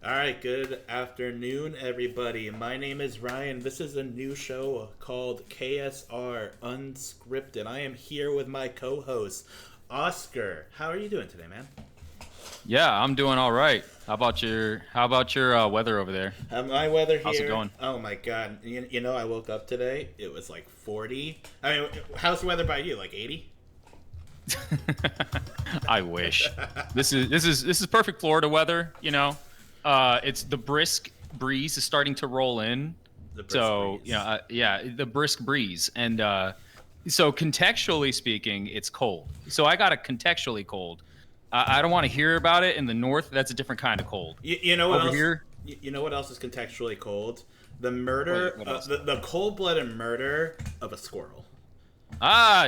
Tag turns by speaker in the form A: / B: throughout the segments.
A: All right, good afternoon, everybody. My name is Ryan. This is a new show called KSR-Unscripted. I am here with my co-host, Oscar. How are you doing today, man?
B: Yeah, I'm doing all right. How about your weather over there?
A: My weather here.
B: How's it going?
A: Oh my God! I woke up today. It was like 40. I mean, how's the weather by you? Like 80?
B: I wish. This is perfect Florida weather, It's the brisk breeze is starting to roll in.
A: The brisk
B: So,
A: breeze.
B: the brisk breeze. And so contextually speaking, it's cold. So I got a contextually cold. I don't want to hear about it in the north. That's a different kind of cold.
A: You know what
B: Over
A: else?
B: here,
A: You know what else is contextually cold? The murder,
B: what else?
A: the cold-blooded murder of a squirrel.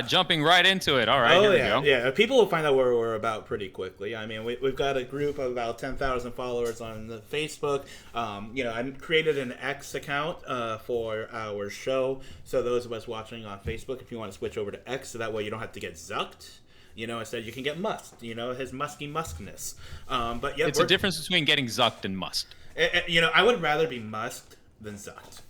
B: jumping right into it. All right, here we go.
A: Yeah. People will find out where we're about pretty quickly. I mean, we've got a group of about 10,000 followers on the Facebook. I created an X account for our show. So those of us watching on Facebook, if you want to switch over to X, so that way you don't have to get zucked. Instead you can get musked. His musky muskness. But yeah,
B: It's a difference between getting zucked and musked.
A: I would rather be musked than zucked.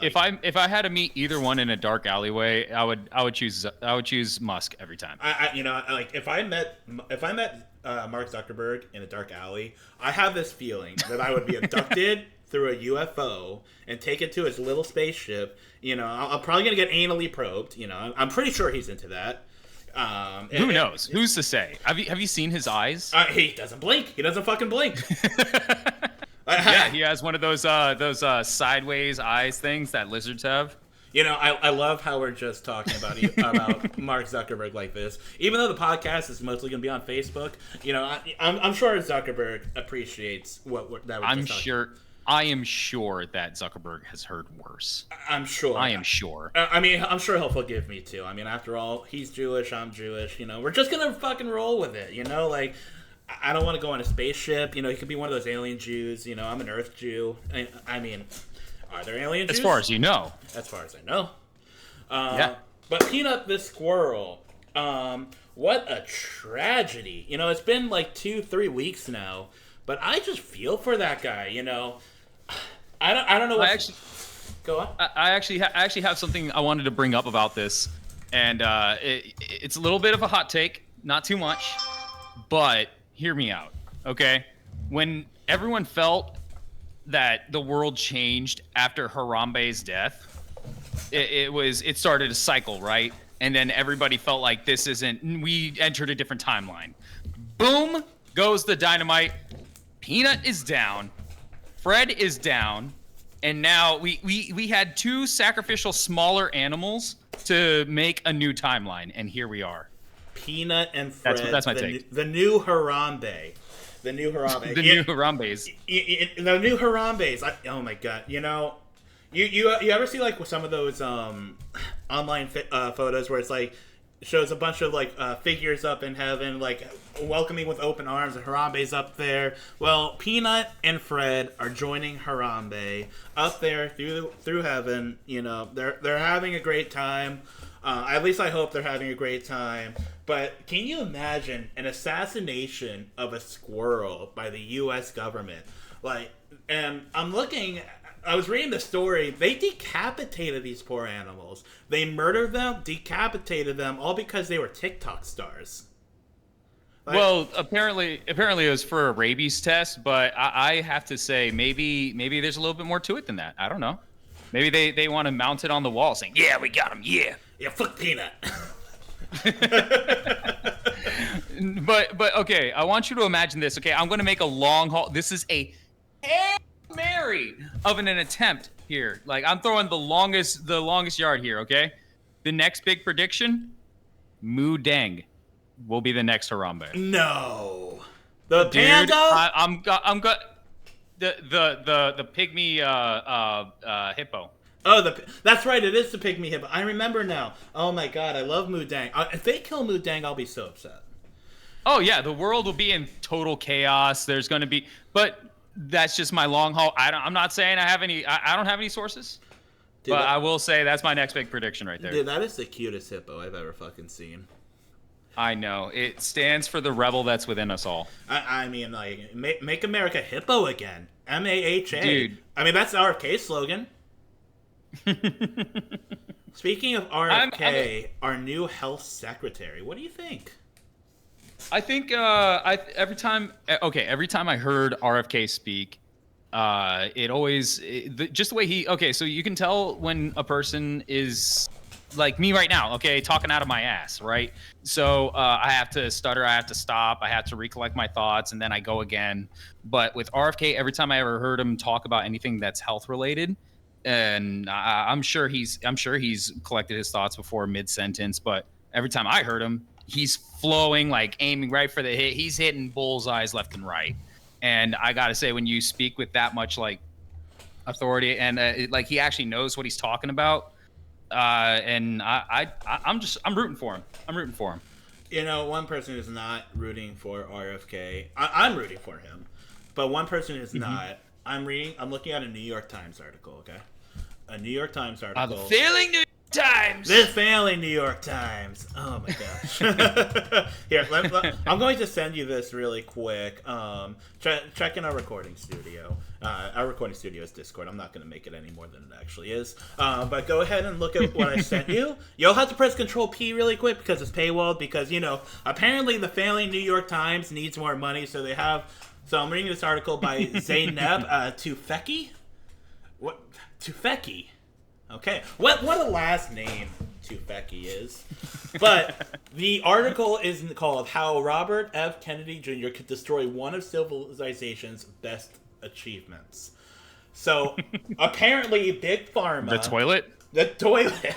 B: If I had to meet either one in a dark alleyway, I would choose Musk every time.
A: If I met Mark Zuckerberg in a dark alley, I have this feeling that I would be abducted through a UFO and taken to his little spaceship. I'm probably gonna get anally probed. I'm pretty sure he's into that.
B: Who knows? Who's to say? Have you seen his eyes?
A: He doesn't blink. He doesn't fucking blink.
B: Yeah, he has one of those sideways eyes things that lizards have.
A: I love how we're just talking about Mark Zuckerberg like this. Even though the podcast is mostly going to be on Facebook, I'm sure Zuckerberg appreciates that.
B: I am sure that Zuckerberg has heard worse.
A: I'm sure.
B: I am sure.
A: I'm sure he'll forgive me too. After all, he's Jewish, I'm Jewish. We're just gonna fucking roll with it. I don't want to go on a spaceship. He could be one of those alien Jews. I'm an Earth Jew. Are there alien Jews?
B: As far as you know.
A: As far as I know.
B: Yeah.
A: But Peanut the squirrel. What a tragedy. It's been like 2-3 weeks now, but I just feel for that guy. I don't know what. Go on.
B: I actually have something I wanted to bring up about this, and it's a little bit of a hot take, not too much, but hear me out, okay? When everyone felt that the world changed after Harambe's death, it started a cycle, right? And then everybody felt like we entered a different timeline. Boom goes the dynamite. Peanut is down. Fred is down. And now we had two sacrificial smaller animals to make a new timeline, and here we are.
A: Peanut and Fred.
B: That's my take.
A: The new Harambe. The new Harambe.
B: New Harambes.
A: The new Harambes. Oh my God. You ever see like some of those online photos where it's like shows a bunch of like figures up in heaven, like welcoming with open arms, and Harambe's up there. Well, Peanut and Fred are joining Harambe up there through heaven. They're having a great time. At least I hope they're having a great time. But can you imagine an assassination of a squirrel by the U.S. government? And I was reading the story. They decapitated these poor animals. They murdered them, decapitated them, all because they were TikTok stars.
B: Well, apparently it was for a rabies test, but I have to say maybe there's a little bit more to it than that. I don't know. Maybe they want to mount it on the wall, saying, "Yeah, we got him. Yeah,
A: fuck Peanut."
B: But okay, I want you to imagine this. Okay, I'm going to make a long haul. This is a Hail Mary of an attempt here. Like I'm throwing the longest yard here. Okay, the next big prediction: Moo Deng will be the next Harambe.
A: No, the panda.
B: I'm got the pygmy hippo.
A: Oh, that's right. It is the pygmy hippo. I remember now. Oh my God, I love Moo Dang. If they kill Moo Dang, I'll be so upset.
B: Oh yeah, the world will be in total chaos. There's going to be, but that's just my long haul. I'm not saying I don't have any sources, but I will say that's my next big prediction right there.
A: Dude, that is the cutest hippo I've ever fucking seen.
B: I know. It stands for the rebel that's within us all.
A: I mean, like, make America hippo again. MAHA.
B: Dude.
A: I mean, that's the RFK slogan. Speaking of RFK, our new health secretary, what do you think?
B: I think every time I heard RFK speak, just the way so you can tell when a person is like me right now, okay, talking out of my ass, right? So I have to stutter, I have to stop, I have to recollect my thoughts, and then I go again. But with RFK, every time I ever heard him talk about anything that's health related, and I'm sure he's collected his thoughts before mid sentence, but every time I heard him, he's flowing, like aiming right for the hit. He's hitting bullseyes left and right. And I gotta say, when you speak with that much like authority and like he actually knows what he's talking about, and I'm rooting for him. I'm rooting for him.
A: You know, one person who's not rooting for RFK, I'm rooting for him, but one person who's not. I'm looking at a New York Times article. Okay, a New York Times article.
B: The failing New York Times.
A: This failing New York Times. Oh my gosh. Here, I'm going to send you this really quick. Check in our recording studio. Our recording studio is Discord. I'm not going to make it any more than it actually is. But go ahead and look at what I sent you. You'll have to press Control P really quick because it's paywalled. Because apparently the failing New York Times needs more money, so they have. So I'm reading this article by Zainab Tufekci. What Tufekci? Okay, what a last name Tufekci is. But the article is called "How Robert F. Kennedy Jr. Could Destroy One of Civilization's Best Achievements." So apparently, Big Pharma.
B: The toilet.
A: The toilet.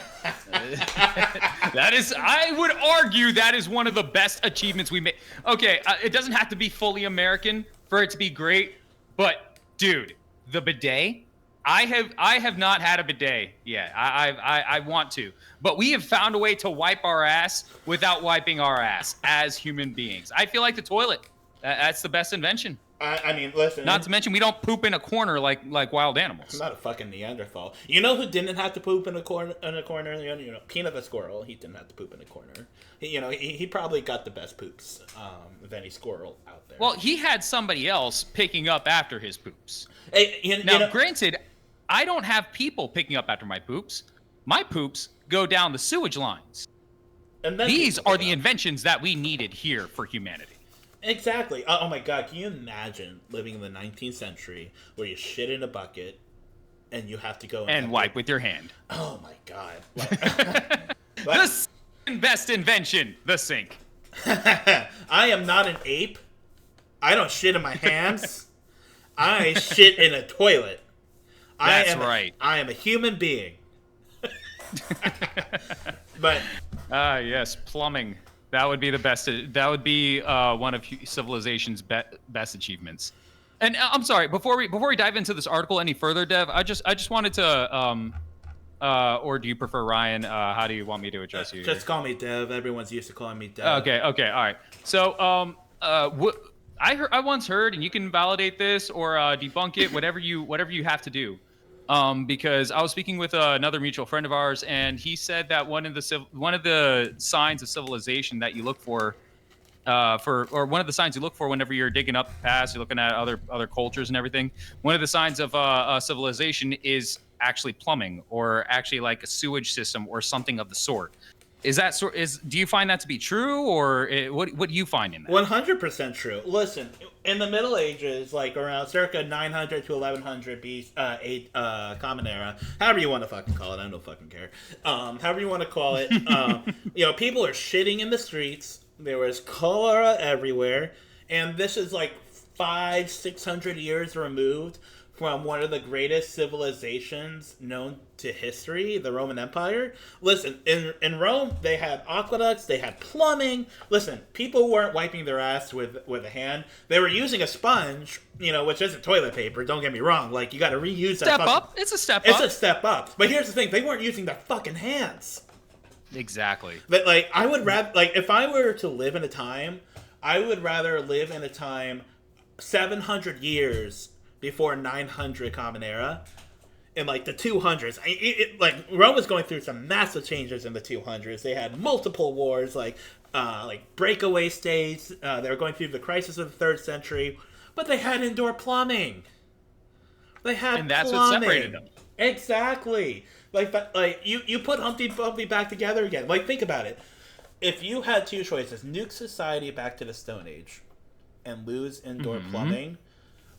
B: That is, I would argue, that is one of the best achievements we made. Okay, it doesn't have to be fully American for it to be great, but dude, the bidet. I have not had a bidet yet. I want to, but we have found a way to wipe our ass without wiping our ass as human beings. I feel like the toilet. That's the best invention.
A: I mean, listen.
B: Not to mention, we don't poop in a corner like wild animals.
A: I'm not a fucking Neanderthal. You know who didn't have to poop in a corner? Peanut the squirrel. He didn't have to poop in a corner. He probably got the best poops of any squirrel out there.
B: Well, he had somebody else picking up after his poops.
A: Hey,
B: granted, I don't have people picking up after my poops. My poops go down the sewage lines. And these are the inventions that we needed here for humanity.
A: Exactly. Oh my God, can you imagine living in the 19th century where you shit in a bucket and you have to go
B: and wipe with your hand?
A: Oh my God.
B: The best invention, the sink.
A: I am not an ape. I don't shit in my hands. I shit in a toilet.
B: That's right.
A: I am a human being. But
B: yes, plumbing. That would be the best. That would be one of civilization's best achievements. And I'm sorry, before we dive into this article any further, Dev, I just wanted to or do you prefer Ryan? How do you want me to address you?
A: Just call me Dev. Everyone's used to calling me Dev.
B: Okay, all right. So I once heard, and you can validate this or debunk it, whatever you have to do. Because I was speaking with another mutual friend of ours, and he said that one of the signs of civilization that you look for, or one of the signs you look for whenever you're digging up the past, you're looking at other cultures and everything. One of the signs of civilization is actually plumbing, or actually like a sewage system, or something of the sort. Do you find that to be true, or what do you find in that?
A: 100% true. Listen, in the Middle Ages, like around circa 900 to 1100 Common Era, however you want to fucking call it, I don't fucking care. However you want to call it, people are shitting in the streets. There was cholera everywhere, and this is like 500-600 years removed from one of the greatest civilizations known to history, the Roman Empire. Listen, in Rome, they had aqueducts, they had plumbing. Listen, people weren't wiping their ass with a hand. They were using a sponge, which isn't toilet paper, don't get me wrong. Like, you gotta reuse that.
B: Step up? It's a step up.
A: It's a step up. But here's the thing, they weren't using their fucking hands.
B: Exactly.
A: But, like, I would rather, like, if I were to live in a time, I would rather live in a time 700 years before 900 Common Era, in like the 200s. Like Rome was going through some massive changes in the 200s. They had multiple wars, like breakaway states. They were going through the crisis of the third century, but they had indoor plumbing. They had
B: and that's
A: plumbing.
B: what separated them.
A: Exactly. Like you put Humpty Dumpty back together again. Like, think about it. If you had two choices, nuke society back to the Stone Age, and lose indoor plumbing,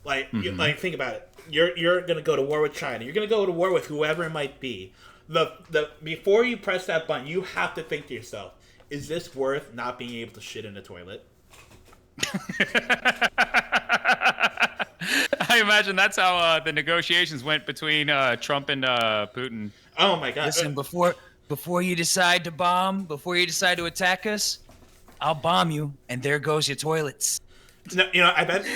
A: like think about it. You're gonna go to war with China. You're gonna go to war with whoever it might be. The before you press that button, you have to think to yourself: is this worth not being able to shit in the toilet?
B: I imagine that's how the negotiations went between Trump and Putin.
A: Oh my God!
C: Listen, before you decide to bomb, before you decide to attack us, I'll bomb you, and there goes your toilets.
A: No, I bet.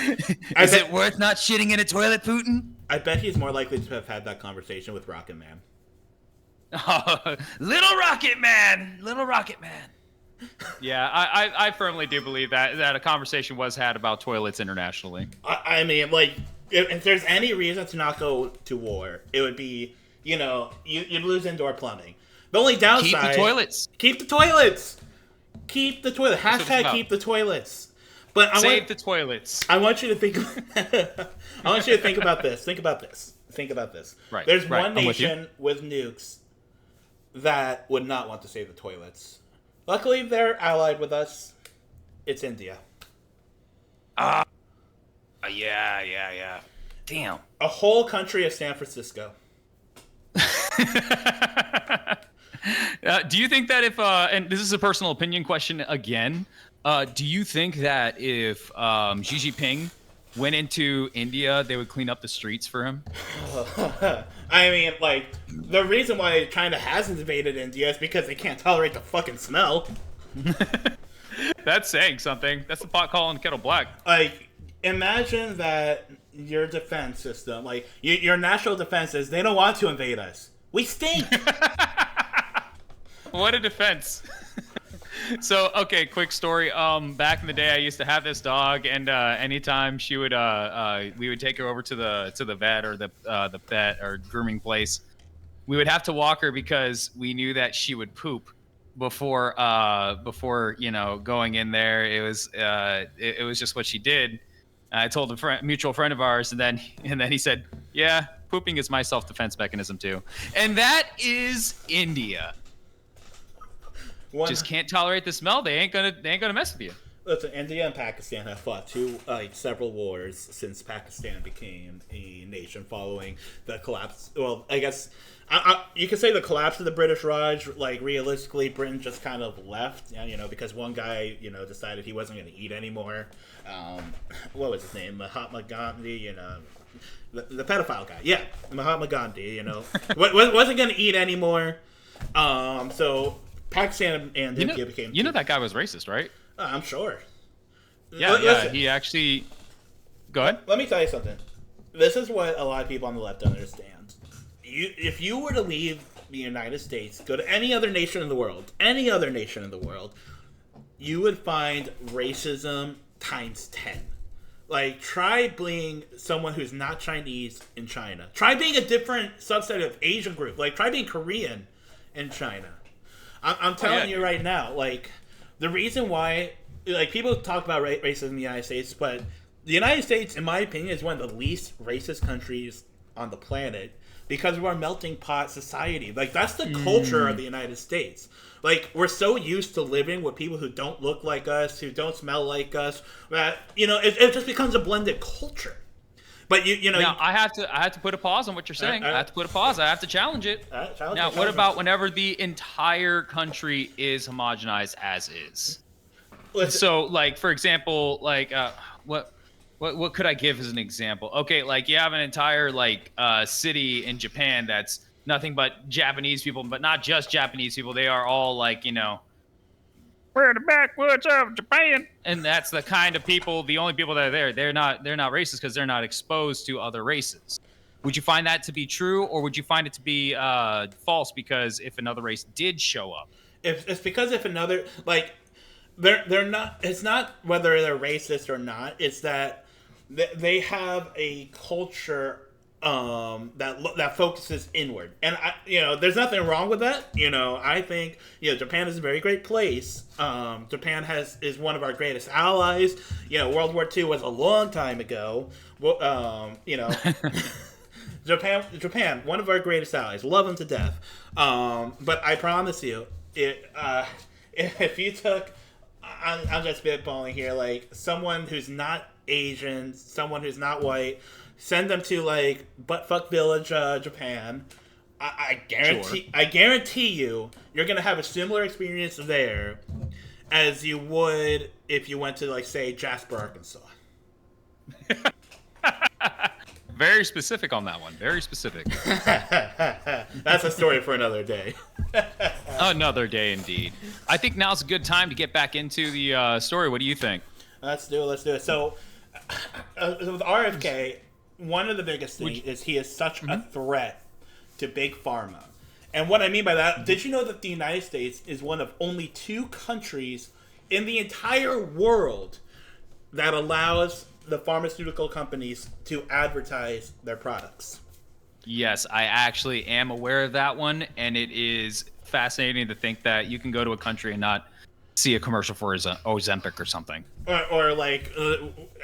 C: Is it worth not shitting in a toilet, Putin?
A: I bet he's more likely to have had that conversation with Rocket Man.
B: Oh,
C: Little Rocket Man! Little Rocket Man.
B: yeah, I firmly do believe that a conversation was had about toilets internationally.
A: I mean, like, if there's any reason to not go to war, it would be, you'd lose indoor plumbing. The only downside...
B: Keep the toilets.
A: Keep the toilets. Keep the toilet. Hashtag keep the toilets. But
B: Save the toilets.
A: I want you to think... I want you to think about this. Think about this.
B: Right.
A: There's one nation with nukes that would not want to save the toilets. Luckily, they're allied with us. It's India.
C: Yeah. Damn.
A: A whole country of San Francisco.
B: Do you think that if, and this is a personal opinion question again, do you think that if Xi Jinping went into India, they would clean up the streets for him?
A: I mean, like, the reason why China hasn't invaded India is because they can't tolerate the fucking smell.
B: That's saying something. That's the pot calling the kettle black.
A: Like, imagine that your defense system, like, your national defense is, they don't want to invade us. We stink!
B: What a defense. So, okay, quick story. Back in the day, I used to have this dog, and anytime she would, we would take her over to the vet or the vet or grooming place. We would have to walk her because we knew that she would poop before going in there. It was just what she did. I told a mutual friend of ours, and then he said, "Yeah, pooping is my self-defense mechanism too," and that is India. Just can't tolerate the smell. They ain't gonna mess with you.
A: Listen, India and Pakistan have fought several wars since Pakistan became a nation following the collapse. Well, I guess you could say the collapse of the British Raj. Like, realistically, Britain just kind of left, because one guy, decided he wasn't going to eat anymore. What was his name? Mahatma Gandhi, the pedophile guy. Yeah, Mahatma Gandhi, wasn't going to eat anymore. So Pakistan and India became...
B: that guy was racist, right?
A: I'm sure.
B: Yeah, listen, he actually... Go ahead.
A: Let me tell you something. This is what a lot of people on the left don't understand. If you were to leave the United States, go to any other nation in the world, you would find racism times 10. Like, try being someone who's not Chinese in China. Try being a different subset of Asian group. Like, try being Korean in China. I'm telling you right now, like, the reason why, like, people talk about racism in the United States, but the United States, in my opinion, is one of the least racist countries on the planet because of our melting pot society. Like, that's the culture of the United States. Like, we're so used to living with people who don't look like us, who don't smell like us, that, it just becomes a blended culture. But
B: now I have to put a pause on what you're saying. I have to put a pause. I have to challenge it. Now, what about whenever the entire country is homogenized as is? So, like, for example, like, what could I give as an example? Okay, like, you have an entire city in Japan that's nothing but Japanese people, but not just Japanese people. They are all like, we're in the backwoods of Japan, and that's the kind of people. The only people that are there, they're not racist because they're not exposed to other races. Would you find that to be true, or would you find it to be false? Because if another race did show up,
A: it's because if another they're not. It's not whether they're racist or not. It's that they have a culture that focuses inward. And there's nothing wrong with that. I think Japan is a very great place. Japan is one of our greatest allies. World War II was a long time ago. Well, Japan, one of our greatest allies. Love them to death. But I promise you, if you took, I'm just spitballing here, like someone who's not Asian, someone who's not white, send them to like buttfuck village, Japan. I guarantee you're gonna have a similar experience there as you would if you went to like say Jasper, Arkansas.
B: Very specific on that one. Very specific.
A: That's a story for another day.
B: Another day, indeed. I think now's a good time to get back into the story. What do you think?
A: Let's do it. So, with RFK, one of the biggest things is he is such a threat to big pharma. And what I mean by that, did you know that the United States is one of only 2 countries in the entire world that allows the pharmaceutical companies to advertise their products?
B: Yes, I actually am aware of that one, and it is fascinating to think that you can go to a country and not see a commercial for Ozempic or something.
A: Or like,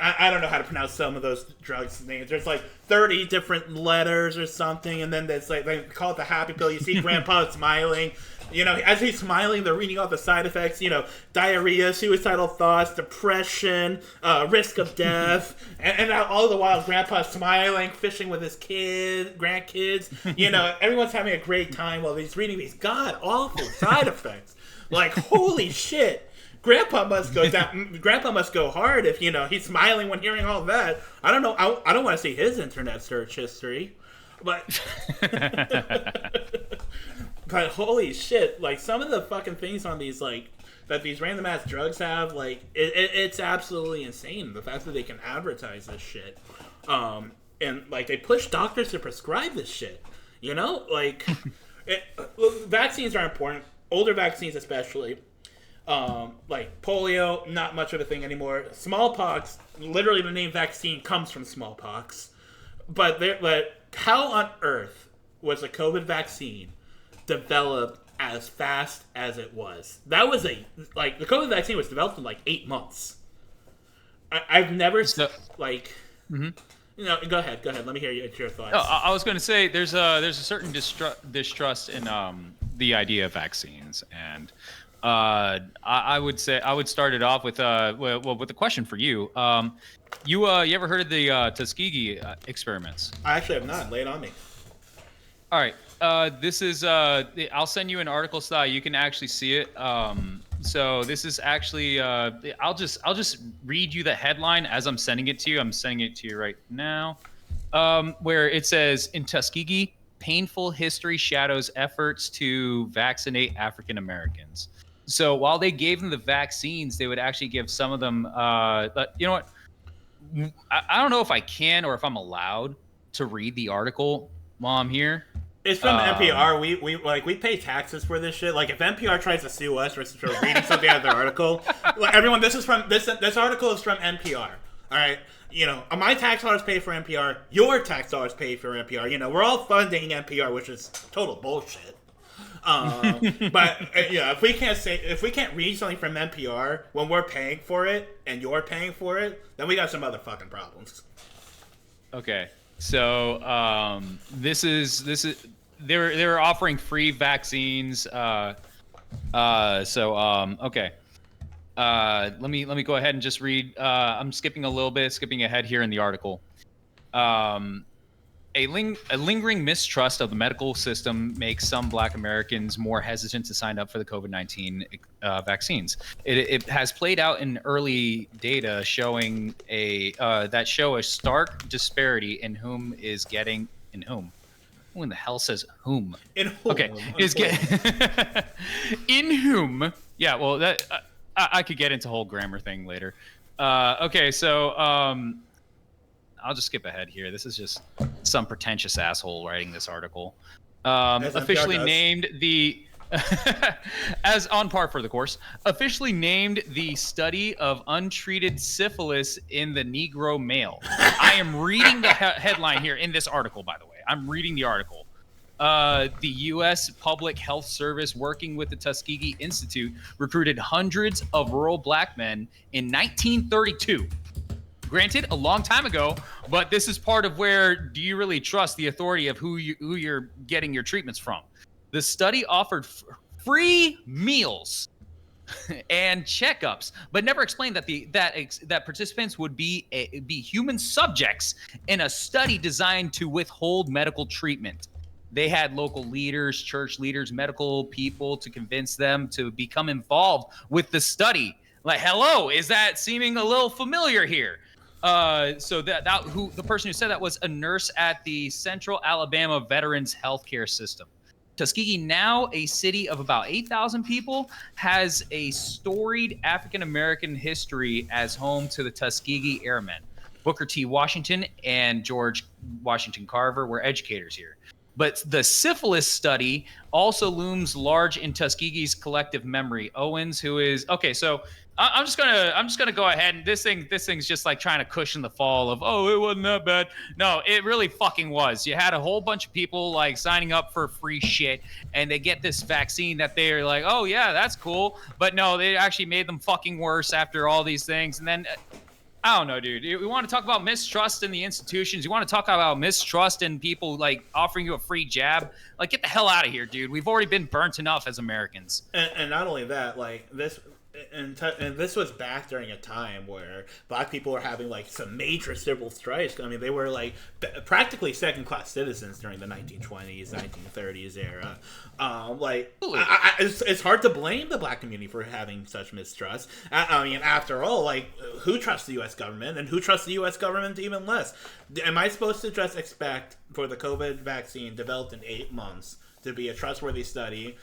A: I don't know how to pronounce some of those drugs names. There's like 30 different letters or something, and then there's like, they call it the happy pill. You see Grandpa smiling. As he's smiling, they're reading off the side effects, diarrhea, suicidal thoughts, depression, risk of death, and all the while, Grandpa's smiling, fishing with his grandkids. Everyone's having a great time while he's reading these god-awful side effects. Like, holy shit. Grandpa must go down. Grandpa must go hard if, he's smiling when hearing all that. I don't know. I don't want to see his internet search history. But... But holy shit, like some of the fucking things on these, like, that these random ass drugs have, like, it's absolutely insane. The fact that they can advertise this shit. And, like, they push doctors to prescribe this shit. Like, vaccines are important. Older vaccines especially. Like, polio, not much of a thing anymore. Smallpox, literally the name vaccine comes from smallpox. But how on earth was a COVID vaccine developed as fast as it was? That was the COVID vaccine was developed in like 8 months. I've never go ahead. Let me hear your thoughts.
B: Oh, I was going to say there's a certain distrust in the idea of vaccines, and I would say I would start it off with with a question for you. You ever heard of the Tuskegee experiments?
A: I actually have not. Lay it on me.
B: All right. This is I'll send you an article so you can actually see it. So this is actually I'll just read you the headline as I'm sending it to you. I'm sending it to you right now. Where it says, in Tuskegee, painful history shadows efforts to vaccinate African Americans. So while they gave them the vaccines, they would actually give some of them you know what? I don't know if I can or if I'm allowed to read the article while I'm here.
A: It's from NPR. We pay taxes for this shit. Like, if NPR tries to sue us for reading something out of their article, everyone, this article is from NPR. All right, my tax dollars pay for NPR. Your tax dollars pay for NPR. We're all funding NPR, which is total bullshit. But if we can't read something from NPR when we're paying for it and you're paying for it, then we got some other fucking problems.
B: Okay. So this is they were offering free vaccines. Okay. Let me go ahead and just read. I'm skipping ahead here in the article. A lingering mistrust of the medical system makes some Black Americans more hesitant to sign up for the COVID-19 vaccines. It has played out in early data showing that show a stark disparity in whom is getting in whom. Who in the hell says whom?
A: In whom?
B: Okay, is get in whom? Yeah, well, that I could get into whole grammar thing later. Okay, so I'll just skip ahead here. This is just some pretentious asshole writing this article. Officially named the as on par for the course, officially named the study of untreated syphilis in the Negro male. I am reading the headline here in this article, by the way. I'm reading the article. The U.S. Public Health Service, working with the Tuskegee Institute, recruited hundreds of rural black men in 1932. Granted, a long time ago, but this is part of where do you really trust the authority of who you're getting your treatments from? The study offered free meals and checkups, but never explained that that participants would be human subjects in a study designed to withhold medical treatment. They had local leaders, church leaders, medical people to convince them to become involved with the study. Like, hello, is that seeming a little familiar here? So the person who said that was a nurse at the Central Alabama Veterans Healthcare System. Tuskegee, now a city of about 8,000 people, has a storied African-American history as home to the Tuskegee Airmen. Booker T. Washington and George Washington Carver were educators here. But the syphilis study also looms large in Tuskegee's collective memory. Owens, who is okay, so I'm just gonna go ahead and this thing's just like trying to cushion the fall of, oh, it wasn't that bad. No, it really fucking was. You had a whole bunch of people like signing up for free shit, and they get this vaccine that they're like, oh yeah, that's cool, but no, they actually made them fucking worse after all these things, and then. I don't know, dude. We want to talk about mistrust in the institutions. You want to talk about mistrust in people like offering you a free jab. Like, get the hell out of here, dude. We've already been burnt enough as Americans.
A: And not only that, like this. And this was back during a time where black people were having like some major civil strife. I mean, they were like practically second-class citizens during the 1920s, 1930s era. It's hard to blame the black community for having such mistrust. I mean, after all, like, who trusts the U.S. government, and who trusts the U.S. government even less? Am I supposed to just expect for the COVID vaccine developed in 8 months to be a trustworthy study,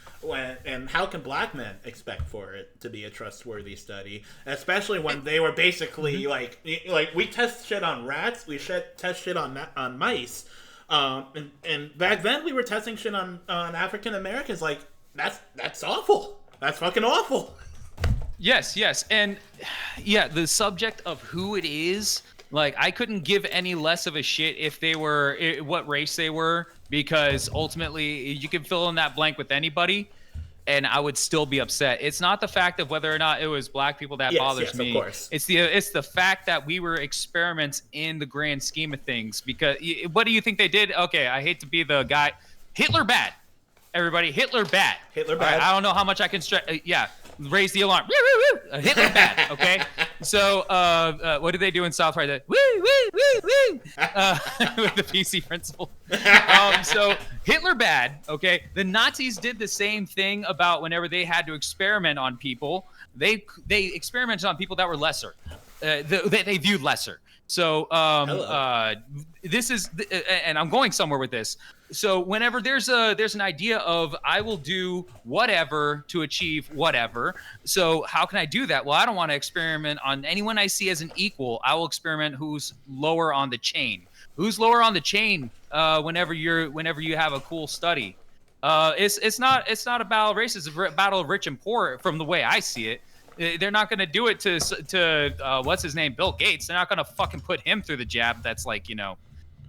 A: and how can black men expect for it to be a trustworthy study, especially when they were basically like we test shit on rats, we test shit on mice, and back then we were testing shit on African Americans. Like, that's awful. That's fucking awful.
B: Yes, and yeah, the subject of who it is. Like, I couldn't give any less of a shit if they were, what race they were, because ultimately you can fill in that blank with anybody, and I would still be upset. It's not the fact of whether or not it was black people that bothers me. Of course. It's the fact that we were experiments in the grand scheme of things. Because what do you think they did? Okay, I hate to be the guy. Hitler bad. Everybody, Hitler bad.
A: Hitler bad.
B: I don't know how much I can stress. Yeah. Raise the alarm. Hitler bad. Okay. So, what did they do in South Park? Woo, woo, woo, woo. With the PC principle. So Hitler bad. Okay. The Nazis did the same thing about whenever they had to experiment on people. They experimented on people that were lesser. They viewed lesser. So this is, and I'm going somewhere with this. So whenever there's an idea of I will do whatever to achieve whatever. So how can I do that? Well, I don't want to experiment on anyone I see as an equal. I will experiment who's lower on the chain. Who's lower on the chain? Whenever you have a cool study, it's not about race. It's a battle of rich and poor from the way I see it. They're not going to do it to what's his name, Bill Gates. They're not going to fucking put him through the jab. That's like,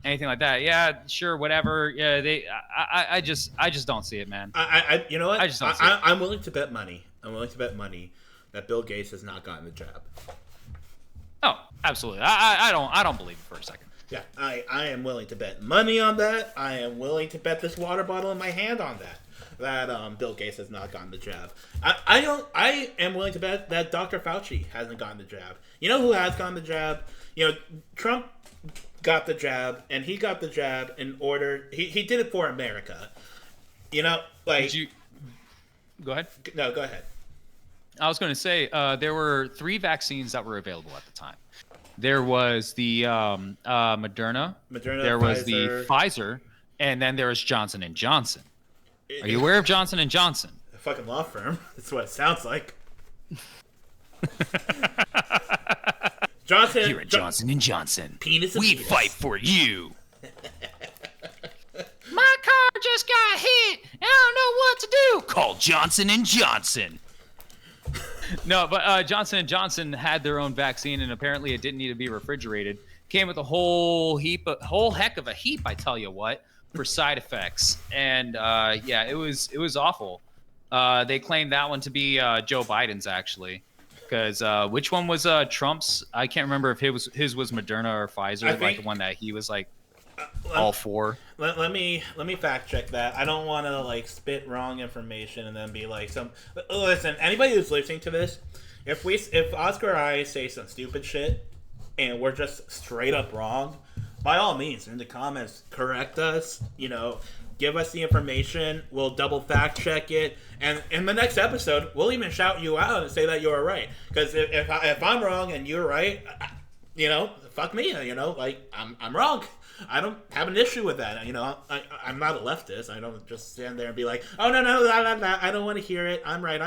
B: anything like that. Yeah, sure, whatever. Yeah, I just don't see it, man.
A: You know what?
B: I just don't see it.
A: I'm willing to bet money. That Bill Gates has not gotten the jab.
B: Oh, absolutely. I don't believe it for a second.
A: Yeah, I am willing to bet money on that. I am willing to bet this water bottle in my hand on that Bill Gates has not gotten the jab. I am willing to bet that Dr. Fauci hasn't gotten the jab. You know who has gotten the jab? Trump got the jab, and he got the jab in order. He did it for America. Go ahead. No, go ahead.
B: I was going to say there were 3 vaccines that were available at the time. There was the Moderna. There was
A: Pfizer.
B: The Pfizer, and then there was Johnson and Johnson. Are you aware of Johnson and Johnson?
A: A fucking law firm. That's what it sounds like. Johnson.
C: Here at Johnson and Johnson,
B: we fight for you. My car
C: just got hit and I don't know what to do. Call Johnson and Johnson. No, but Johnson & Johnson had their own vaccine, and apparently it didn't need to be refrigerated. Came with a whole heck of a heap, I tell you what, for side effects. And yeah, it was awful. They claimed that one to be Joe Biden's, actually. Because which one was Trump's? I can't remember if his was Moderna or Pfizer, like the one that he was like all for.
A: Let me fact check that. I don't want to like spit wrong information and then be like some. Listen, anybody who's listening to this, if Oscar or I say some stupid shit and we're just straight up wrong, by all means, in the comments, correct us. Give us the information. We'll double fact check it, and in the next episode, we'll even shout you out and say that you are right. Because if I'm wrong and you're right, fuck me. Like I'm wrong. I don't have an issue with that. I'm not a leftist. I don't just stand there and be like, oh no, I don't want to hear it. I'm right.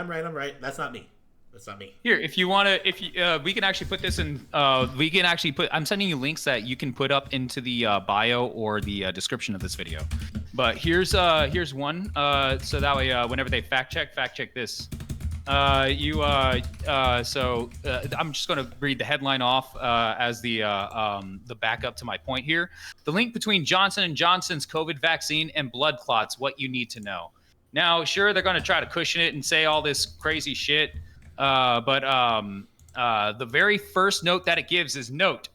A: That's not me. That's not me.
B: Here, if you want to, we can actually put this in. We can actually put. I'm sending you links that you can put up into the bio or the description of this video. But here's one. So that way, whenever they fact check this. So I'm just going to read the headline off as the backup to my point here. The link between Johnson & Johnson's COVID vaccine and blood clots, what you need to know. Now, sure, they're going to try to cushion it and say all this crazy shit. But the very first note that it gives is note,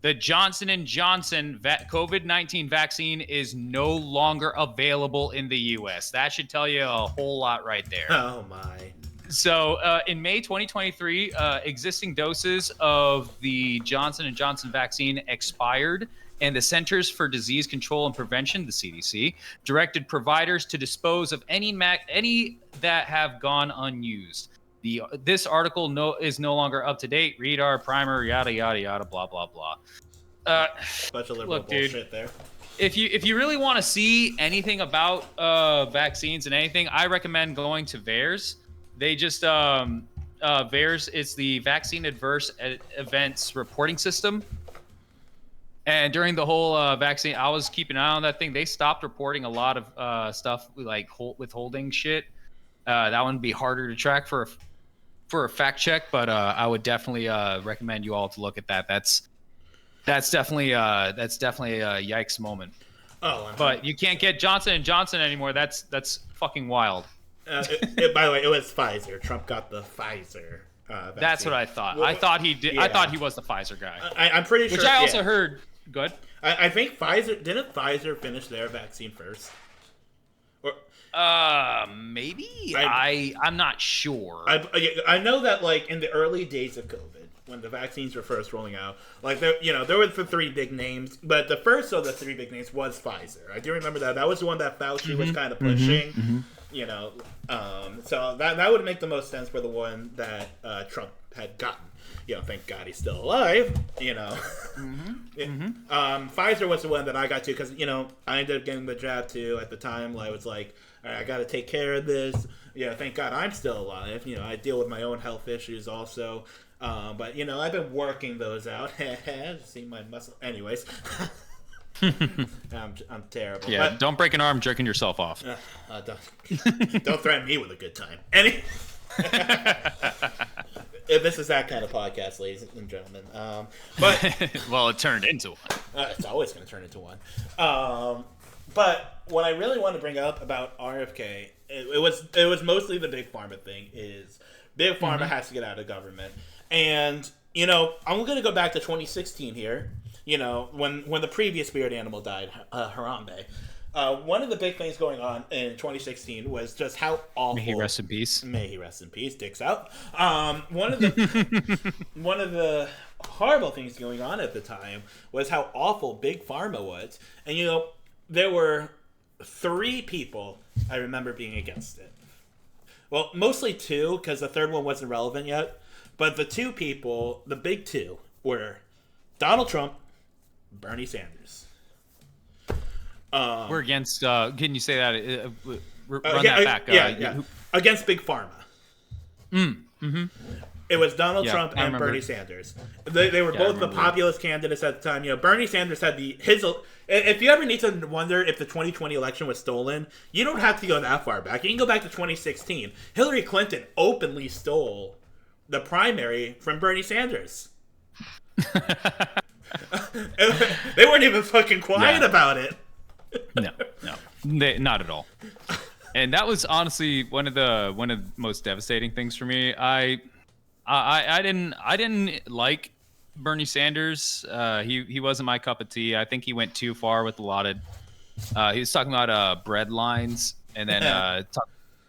B: the Johnson & Johnson COVID-19 vaccine is no longer available in the U.S. That should tell you a whole lot right there.
A: Oh, my.
B: So in May 2023, existing doses of the Johnson & Johnson vaccine expired, and the Centers for Disease Control and Prevention, the CDC, directed providers to dispose of any that have gone unused. This article is no longer up to date. Read our primer, yada, yada, yada, blah, blah, blah.
A: Bunch of liberal bullshit
B: dude, there.
A: If
B: you really want to see anything about vaccines and anything, I recommend going to VAERS. They just VAERS is the Vaccine Adverse Events Reporting System. And during the whole vaccine, I was keeping an eye on that thing. They stopped reporting a lot of stuff like withholding shit. That one would be harder to track for a fact check, but I would definitely recommend you all to look at that. That's definitely a yikes moment.
A: Oh,
B: but you can't get Johnson & Johnson anymore. That's fucking wild.
A: By the way, it was Pfizer. Trump got the Pfizer vaccine.
B: That's what I thought. Well, I thought he did. Yeah. I thought he was the Pfizer guy.
A: I'm pretty sure.
B: Which I also heard. Good.
A: I think Pfizer didn't Pfizer finish their vaccine first. Or
B: maybe. I'm not sure.
A: I know that like in the early days of COVID, when the vaccines were first rolling out, like there were the three big names, but the first of the three big names was Pfizer. I do remember that. That was the one that Fauci was kind of pushing. So that would make the most sense for the one that Trump had gotten. Thank God he's still alive. Pfizer was the one that I got to because I ended up getting the jab too at the time. I was like, all right, I got to take care of this. Thank God I'm still alive. I deal with my own health issues also. But I've been working those out. See my muscle. Anyways. I'm terrible.
B: Yeah, but, don't break an arm jerking yourself off.
A: Don't threaten me with a good time. This is that kind of podcast, ladies and gentlemen. But
B: well, it turned into one.
A: It's always going to turn into one. But what I really want to bring up about RFK, it was mostly the big pharma thing. Is big pharma has to get out of government, and I'm going to go back to 2016 here. When the previous spirit animal died, Harambe. One of the big things going on in 2016 was just how awful.
B: May he rest in peace.
A: May he rest in peace. Dicks out. One of the horrible things going on at the time was how awful Big Pharma was, and there were 3 people I remember being against it. Well, mostly 2 because the third one wasn't relevant yet. But the 2 people, the big 2, were Donald Trump, Bernie Sanders.
B: We're against. Can you say that? Run that back.
A: Against Big Pharma. It was Donald
B: Yeah,
A: Trump
B: I
A: and
B: remember.
A: Bernie Sanders. They were
B: Yeah, I
A: both the
B: remember.
A: populist candidates at the time. Bernie Sanders had his. If you ever need to wonder if the 2020 election was stolen, you don't have to go that far back. You can go back to 2016. Hillary Clinton openly stole the primary from Bernie Sanders. They weren't even fucking quiet about it.
B: No, not at all. And that was honestly one of the most devastating things for me. I didn't like Bernie Sanders. He wasn't my cup of tea. I think he went too far with a lot of. He was talking about bread lines, and then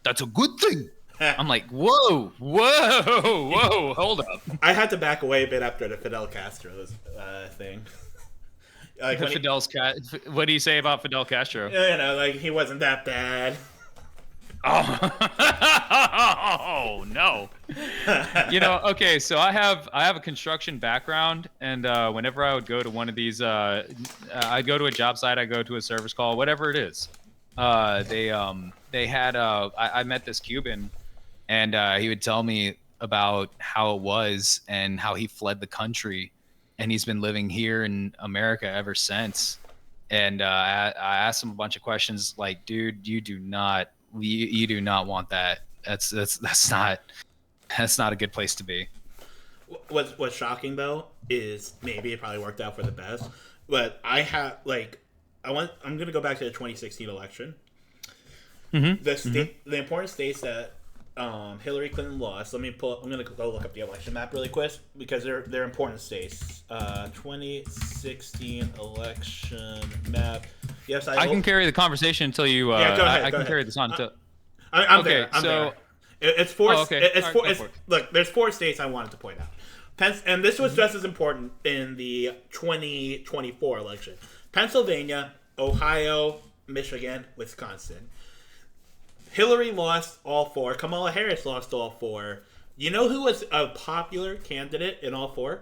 B: that's a good thing. I'm like, whoa, hold up.
A: I had to back away a bit after the Fidel Castro's thing. Like
B: What do you say about Fidel Castro?
A: Like he wasn't that bad.
B: Oh no. Okay, so I have a construction background, and whenever I would go to one of these, I'd go to a job site, I go to a service call, whatever it is. They had I met this Cuban, and he would tell me about how it was and how he fled the country, and he's been living here in America ever since. And I asked him a bunch of questions like, dude, you do not want that. That's not a good place to be.
A: What's shocking though is maybe it probably worked out for the best, but I'm gonna go back to the 2016 election.
B: Mm-hmm.
A: The important states that Hillary Clinton lost. I'm gonna go look up the election map really quick because they're important states. 2016 election map. Yes,
B: I can carry the conversation until you.
A: Yeah, go ahead.
B: I can carry this on until.
A: I'm
B: Okay,
A: there. I'm
B: so-
A: there. It's four.
B: Oh, okay.
A: It's
B: All right,
A: four.
B: go
A: It's,
B: for it.
A: look, there's 4 states I wanted to point out. And this was just as important in the 2024 election: Pennsylvania, Ohio, Michigan, Wisconsin. Hillary lost all 4. Kamala Harris lost all 4. You know who was a popular candidate in all 4?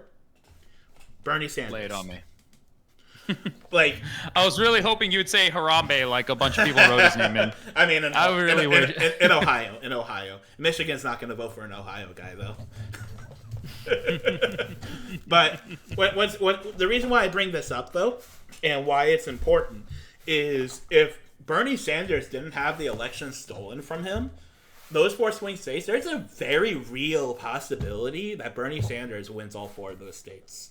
A: Bernie Sanders.
B: Lay it on me.
A: Like,
B: I was really hoping you would say Harambe, like a bunch of people wrote his name in.
A: I mean, in
B: Ohio.
A: In Ohio. Michigan's not going to vote for an Ohio guy, though. But what the reason why I bring this up, though, and why it's important, is if Bernie Sanders didn't have the election stolen from him, those 4 swing states, there's a very real possibility that Bernie Sanders wins all 4 of those states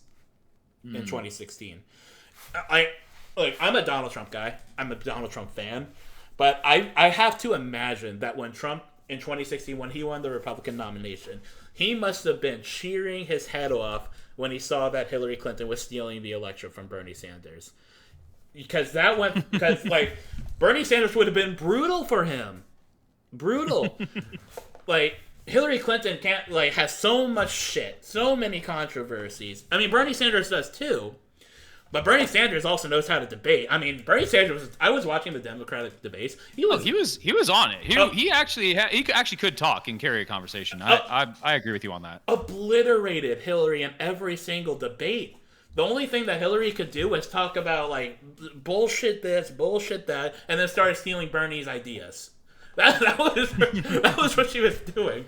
A: in 2016. I'm a Donald Trump guy. I'm a Donald Trump fan. But I have to imagine that when Trump, in 2016, when he won the Republican nomination, he must have been cheering his head off when he saw that Hillary Clinton was stealing the election from Bernie Sanders. Because Bernie Sanders would have been brutal for him. Brutal. Hillary Clinton has so much shit, so many controversies. I mean, Bernie Sanders does too. But Bernie Sanders also knows how to debate. I mean, Bernie Sanders I was watching the Democratic debates. He was
B: on it. He actually could talk and carry a conversation. I agree with you on that.
A: Obliterated Hillary in every single debate. The only thing that Hillary could do was talk about bullshit this, bullshit that, and then started stealing Bernie's ideas. That was what she was doing.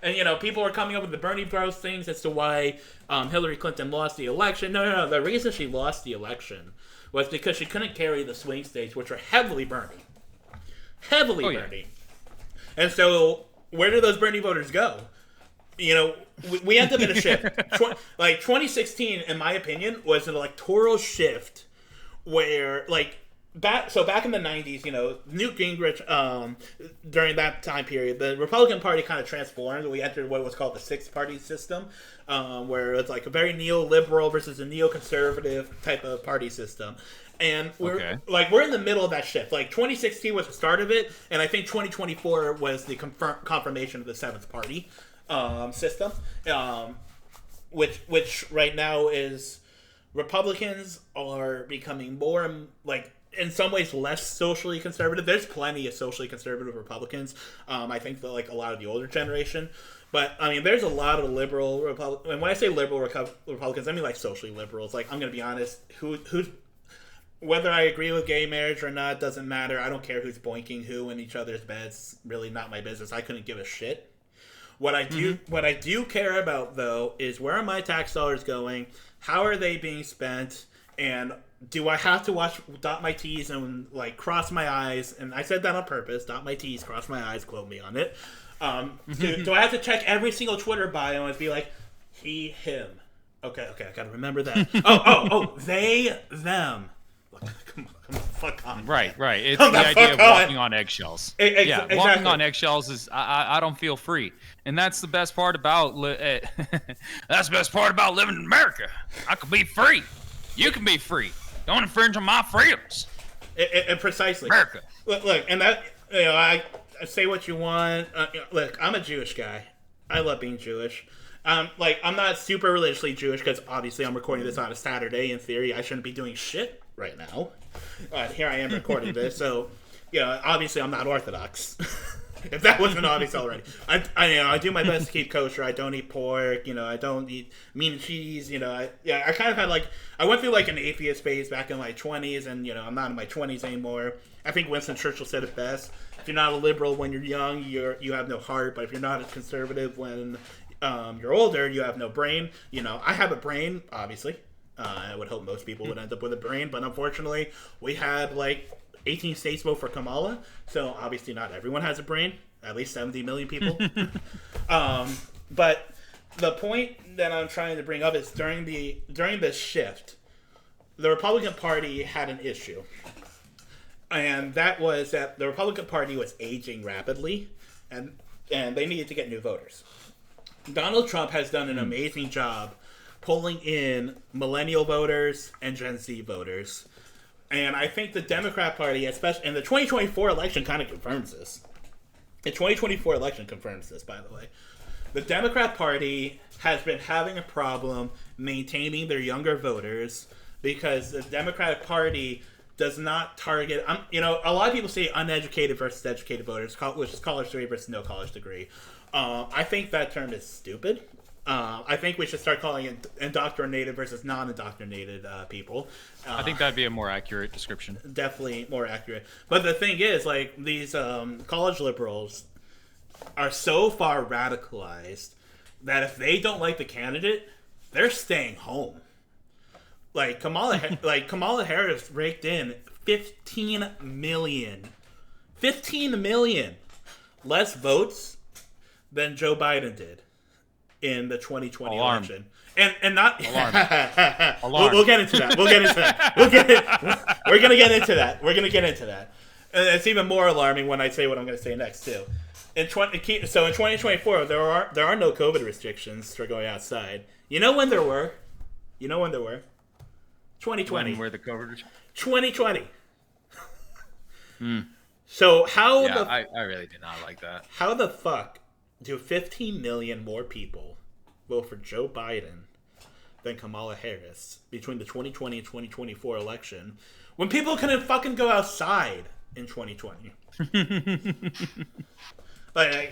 A: And people were coming up with the Bernie Bros things as to why Hillary Clinton lost the election. No. The reason she lost the election was because she couldn't carry the swing states, which were heavily Bernie. Bernie. And so, where do those Bernie voters go? We end up in a shift. 2016, in my opinion, was an electoral shift where, back in the 90s, Newt Gingrich, during that time period, the Republican Party kind of transformed. We entered what was called the six-party system, where it's a very neoliberal versus a neoconservative type of party system. And we're in the middle of that shift. 2016 was the start of it, and I think 2024 was the confirmation of the seventh party system, which right now is Republicans are becoming more in some ways less socially conservative. There's plenty of socially conservative Republicans. I think that a lot of the older generation, but I mean there's a lot of liberal Republicans. And when I say liberal Republicans, I mean socially liberals. I'm gonna be honest, who's whether I agree with gay marriage or not doesn't matter. I don't care who's boinking who in each other's beds. Really not my business. I couldn't give a shit. What I do care about though is where are my tax dollars going? How are they being spent? And do I have to dot my T's and like cross my I's? And I said that on purpose. Dot my T's, cross my I's. Quote me on it. Do I have to check every single Twitter bio and be like, he, him? Okay, I gotta remember that. Oh, they, them. Come on, fuck on.
B: Right. It's the idea of walking on eggshells.
A: Exactly.
B: Walking on eggshells is I don't feel free, and that's the best part about that's the best part about living in America. I can be free. You can be free. Don't infringe on my freedoms.
A: Precisely.
B: America.
A: Look, and that I say what you want. Look, I'm a Jewish guy. I love being Jewish. I'm not super religiously Jewish because obviously I'm recording this on a Saturday. In theory, I shouldn't be doing shit right now. Here I am recording this, so obviously I'm not Orthodox. If that wasn't obvious already, I do my best to keep kosher. I don't eat pork. I don't eat meat and cheese. I kind of had I went through like an atheist phase back in my 20s, and I'm not in my 20s anymore. I think Winston Churchill said it best: if you're not a liberal when you're young, you have no heart. But if you're not a conservative when you're older, you have no brain. I have a brain, obviously. I would hope most people would end up with a brain, but unfortunately, we had 18 states vote for Kamala, so obviously not everyone has a brain. At least 70 million people. But the point that I'm trying to bring up is during this shift, the Republican Party had an issue, and that was that the Republican Party was aging rapidly, and they needed to get new voters. Donald Trump has done an amazing job pulling in millennial voters and Gen Z voters. And I think the Democrat Party, especially in the 2024 election, kind of confirms this. The 2024 election confirms this, by the way. The Democrat Party has been having a problem maintaining their younger voters because the Democratic Party does not target... a lot of people say uneducated versus educated voters, which is college degree versus no college degree. I think that term is stupid. I think we should start calling it indoctrinated versus non-indoctrinated people.
B: I think that'd be a more accurate description.
A: Definitely more accurate. But the thing is, these college liberals are so far radicalized that if they don't like the candidate, they're staying home. Kamala Harris raked in 15 million less votes than Joe Biden did in the 2020 election. And not We'll get into that. We're gonna get into that. And it's even more alarming when I say what I'm gonna say next too. In 2024, there are no COVID restrictions for going outside. You know when there were? 2020.
B: When were the COVID?
A: 2020. So how?
B: Yeah, I really did not like that.
A: How the fuck do 15 million more people vote for Joe Biden than Kamala Harris between the 2020 and 2024 election when people couldn't fucking go outside in 2020? Back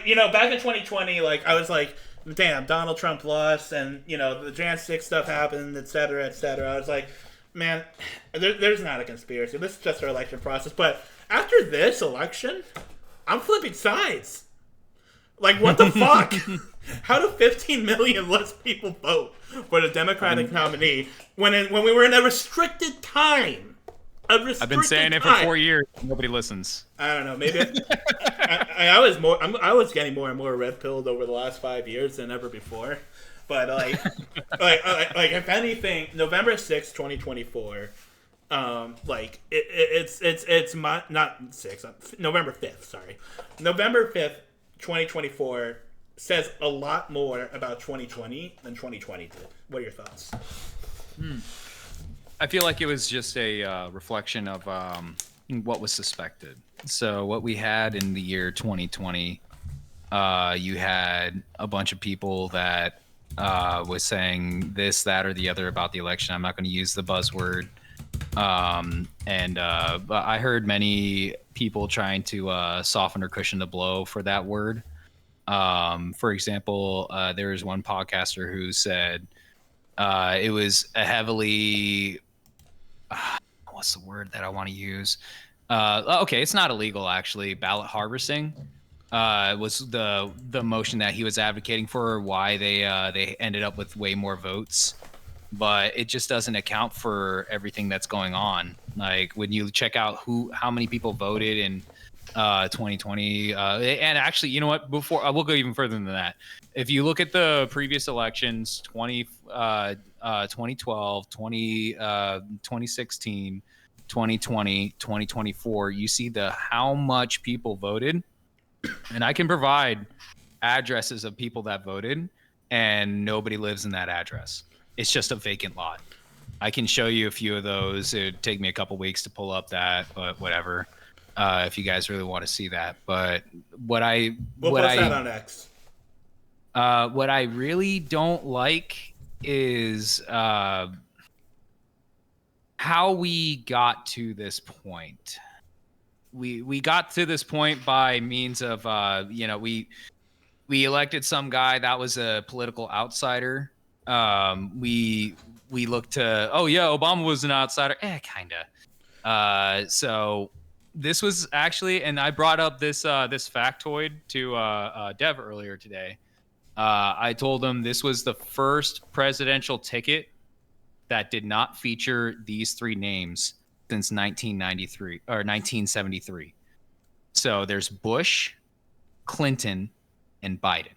A: in 2020, I was like, damn, Donald Trump lost, and the Jan 6 stuff happened, etc., etc. I was like, man, there's not a conspiracy. This is just our election process. But after this election, I'm flipping sides. What the fuck? How do 15 million less people vote for the Democratic nominee when we were in a restricted time?
B: I've been saying it for 4 years. Nobody listens.
A: I don't know. Maybe I was getting more and more red pilled over the last 5 years than ever before. But if anything, November 6th, 2024. It's not 6th. November 5th. Sorry, November 5th, 2024 says a lot more about 2020 than 2020 did. What are your thoughts?
B: I feel like it was just a reflection of what was suspected. So what we had in the year 2020, you had a bunch of people that was saying this, that, or the other about the election. I'm not going to use the buzzword. But I heard many people trying to soften or cushion the blow for that word. For example, there was one podcaster who said it was a heavily what's the word that I want to use? Okay, it's not illegal actually. Ballot harvesting.
C: was the motion that he was advocating for, why they ended up with way more votes. But it just doesn't account for everything that's going on. Like when you check out how many people voted in 2020, and actually, you know what? Before we'll go even further than that. If you look at the previous elections, 2012, 2016, 2020, 2024, you see how much people voted, and I can provide addresses of people that voted, and nobody lives in that address. It's just a vacant lot. I can show you a few of those. It'd take me a couple weeks to pull up that, but whatever. If you guys really want to see that, but
A: We'll post that on X.
C: What I really don't like is how we got to this point. We got to this point by means of we elected some guy that was a political outsider. We looked to, Obama was an outsider. Kinda. So this was actually, and I brought up this factoid to Dev earlier today. I told him this was the first presidential ticket that did not feature these three names since 1993 or 1973. So there's Bush, Clinton, and Biden.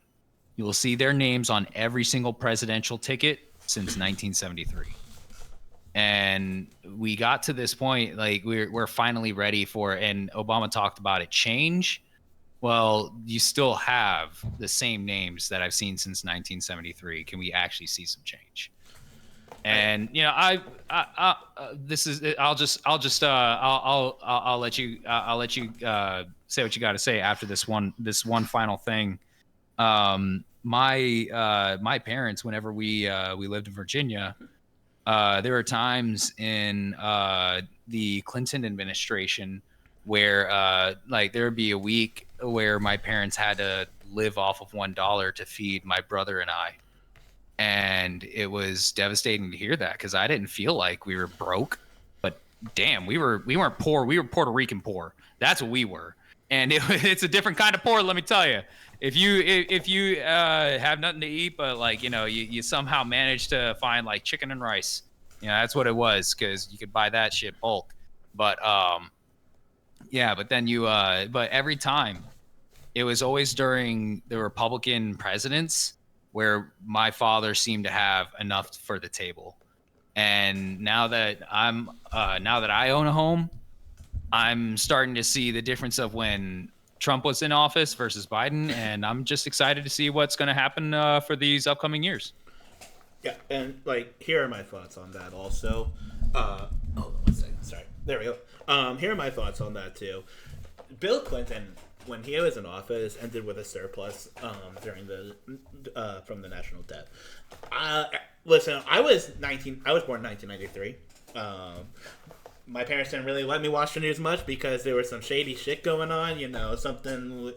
C: You will see their names on every single presidential ticket since 1973. And we got to this point, like we're finally ready for it. And Obama talked about it change. Well, you still have the same names that I've seen since 1973. Can we actually see some change? And I'll let you say what you got to say after this one final thing. My parents, whenever we lived in Virginia, there were times in the Clinton administration where there would be a week where my parents had to live off of $1 to feed my brother and I. And it was devastating to hear that, because I didn't feel like we were broke, but damn, we weren't poor. We were Puerto Rican poor. That's what we were. And it's a different kind of poor, let me tell you. If you have nothing to eat, but you somehow manage to find like chicken and rice, that's what it was, because you could buy that shit bulk. But but then but every time, it was always during the Republican presidents where my father seemed to have enough for the table. And now that I own a home, I'm starting to see the difference of when Trump was in office versus Biden, and I'm just excited to see what's going to happen for these upcoming years.
A: Yeah, and here are my thoughts on that also. Hold on 1 second. Sorry. There we go. Here are my thoughts on that too. Bill Clinton, when he was in office, ended with a surplus during from the national debt. Listen, I was born in 1993. My parents didn't really let me watch the news much because there was some shady shit going on. Something.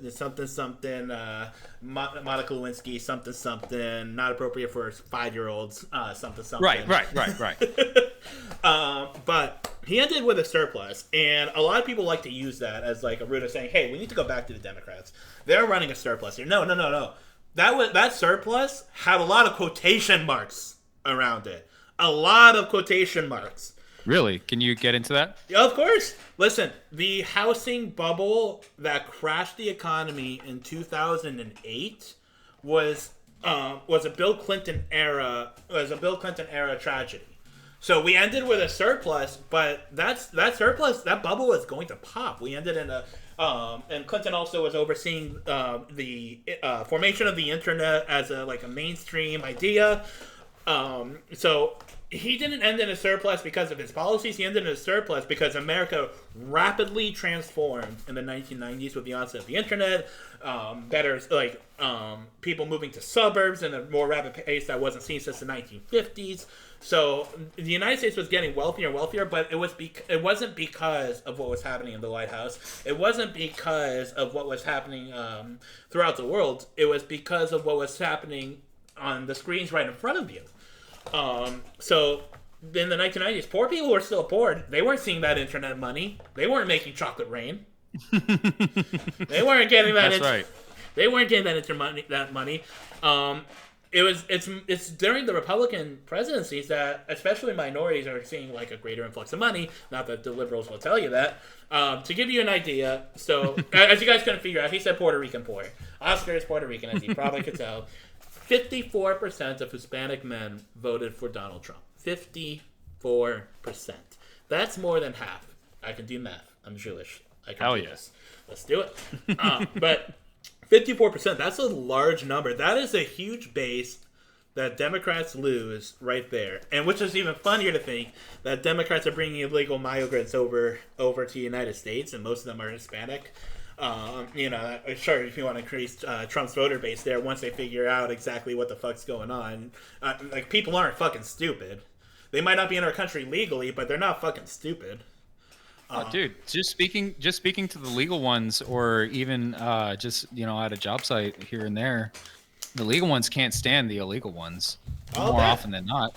A: Monica Lewinsky, something, not appropriate for 5-year-olds. Something.
C: Right.
A: But he ended with a surplus, and a lot of people like to use that as like a route of saying, "Hey, we need to go back to the Democrats. They're running a surplus here." No. That surplus had a lot of quotation marks around it. A lot of quotation marks.
C: Really? Can you get into that?
A: Yeah, of course. Listen, the housing bubble that crashed the economy in 2008 was a Bill Clinton era tragedy. So we ended with a surplus, but that bubble is going to pop. We ended in and Clinton also was overseeing the formation of the internet as a mainstream idea. So he didn't end in a surplus because of his policies. He ended in a surplus because America rapidly transformed in the 1990s with the onset of the internet. People moving to suburbs in a more rapid pace that wasn't seen since the 1950s. So the United States was getting wealthier and wealthier, but it wasn't because of what was happening in the White House. It wasn't because of what was happening throughout the world. It was because of what was happening on the screens right in front of you. So in the 1990s, poor people were still poor. They weren't seeing that internet money. They weren't making chocolate rain. They weren't getting that.
B: That's right.
A: They weren't getting that money. It's during the Republican presidencies that especially minorities are seeing like a greater influx of money. Not that the liberals will tell you that. To give you an idea, so as you guys couldn't figure out, he said Puerto Rican poor. Oscar is Puerto Rican, as you probably could tell. 54% of Hispanic men voted for Donald Trump. 54%. That's more than half. I can do math. I'm Jewish. I can do this. Let's do it. But 54%, that's a large number. That is a huge base that Democrats lose right there. And which is even funnier to think that Democrats are bringing illegal migrants over to the United States, and most of them are Hispanic. Sure, if you want to increase Trump's voter base there, once they figure out exactly what the fuck's going on. Like, people aren't fucking stupid. They might not be in our country legally, but they're not fucking stupid.
B: Dude, just speaking to the legal ones, or even at a job site here and there, the legal ones can't stand the illegal ones more often than not.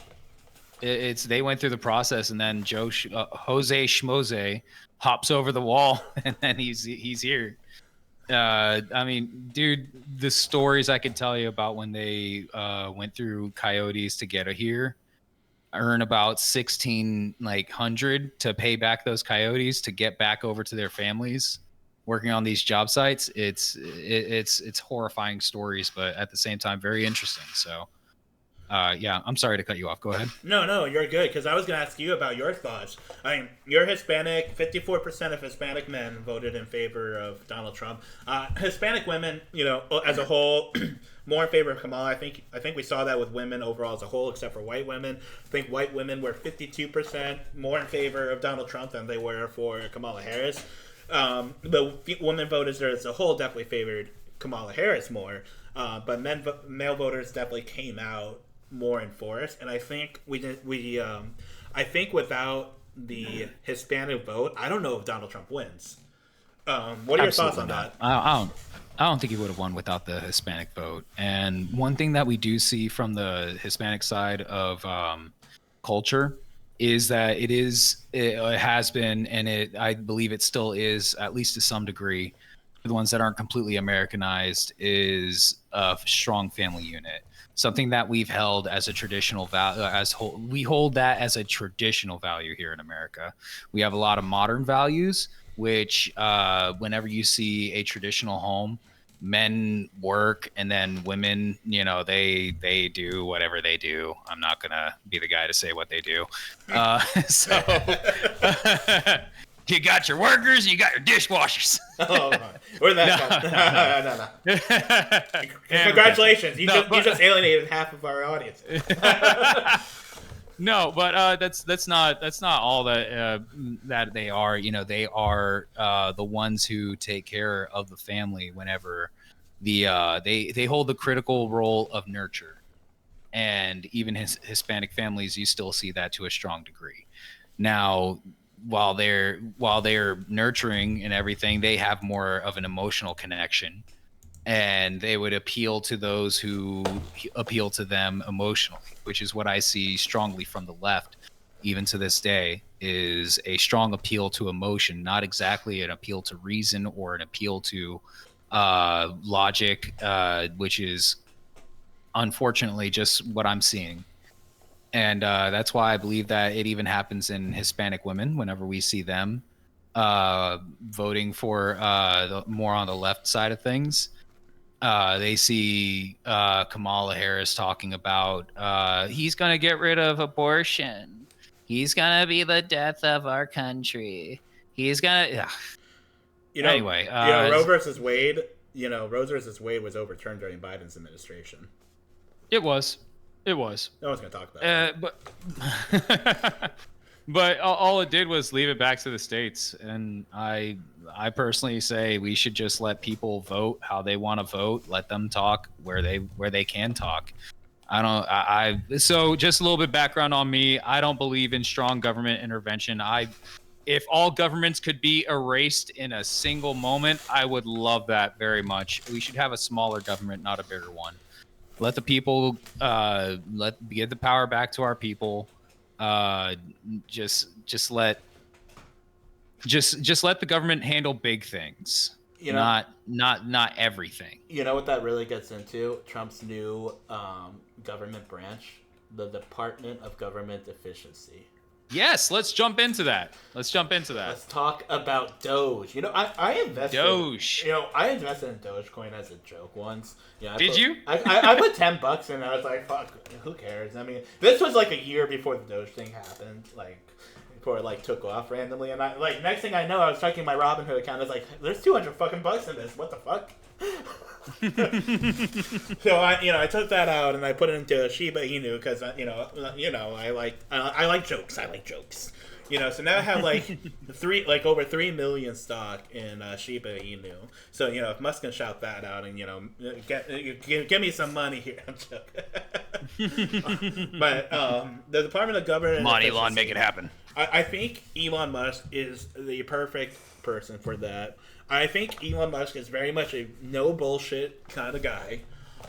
B: It's they went through the process, and then Jose Schmoze hops over the wall, and then he's here. I mean, dude, the stories I could tell you about when they went through coyotes to get here, earn about 1,600 to pay back those coyotes to get back over to their families working on these job sites. It's horrifying stories, but at the same time very interesting. So I'm sorry to cut you off. Go ahead.
A: No, you're good, because I was going to ask you about your thoughts. I mean, you're Hispanic. 54% of Hispanic men voted in favor of Donald Trump. Hispanic women, as a whole, more in favor of Kamala. I think we saw that with women overall as a whole, except for white women. I think white women were 52% more in favor of Donald Trump than they were for Kamala Harris. The women voters there as a whole definitely favored Kamala Harris more, but male voters definitely came out more in force. And I think I think without the Hispanic vote, I don't know if Donald Trump wins. What are your thoughts on that?
B: I don't think he would have won without the Hispanic vote. And one thing that we do see from the Hispanic side of culture is that it has been, and I believe it still is, at least to some degree, the ones that aren't completely Americanized, is a strong family unit. Something that we've held as a traditional value, we hold that as a traditional value here in America. We have a lot of modern values, which whenever you see a traditional home, men work, and then women, they do whatever they do. I'm not gonna be the guy to say what they do. So you got your workers, and you got your dishwashers.
A: Where's that? No. Congratulations, you just alienated half of our audience.
B: No, but that's not all that they are. They are the ones who take care of the family whenever they hold the critical role of nurture, and even Hispanic families, you still see that to a strong degree. Now, while they're nurturing and everything, they have more of an emotional connection, and they would appeal to those who appeal to them emotionally, which is what I see strongly from the left, even to this day, is a strong appeal to emotion, not exactly an appeal to reason or an appeal to logic, which is unfortunately just what I'm seeing. And that's why I believe that it even happens in Hispanic women whenever we see them voting for more on the left side of things. They see Kamala Harris talking about he's going to get rid of abortion. He's going to be the death of our country. He's going to... Anyway.
A: Roe versus Wade, Roe versus Wade was overturned during Biden's administration.
B: It was. No
A: one's going to talk about
B: it. But all it did was leave it back to the states. And I personally say we should just let people vote how they want to vote. Let them talk where they can talk. So just a little bit background on me. I don't believe in strong government intervention. If all governments could be erased in a single moment, I would love that very much. We should have a smaller government, not a bigger one. Let the people give the power back to our people. Just let
C: Just let the government handle big things,
A: You know,
C: not everything.
A: you know what that really gets into? Trump's new government branch, the Department of Government Efficiency.
C: Yes, let's jump into that. Let's
A: talk about Doge. You know, I invested.
C: Doge.
A: You know, I invested in Dogecoin as a joke once. Yeah.
C: Did you?
A: I put $10 in. And I was like, fuck, who cares? I mean, this was like a year before the Doge thing happened. Like, before it like took off randomly, and I like next thing I know, I was checking my Robinhood account. I was like, there's 200 fucking bucks in this. What the fuck? So I took that out and I put it into Shiba Inu because I like jokes. I like jokes. So now I have like over 3 million stock in Shiba Inu. So if Musk can shout that out and give me some money here, I'm joking. But the Department of Government.
C: Come on, Elon, make it happen.
A: I think Elon Musk is the perfect person for that. I think Elon Musk is very much a no bullshit kind of guy.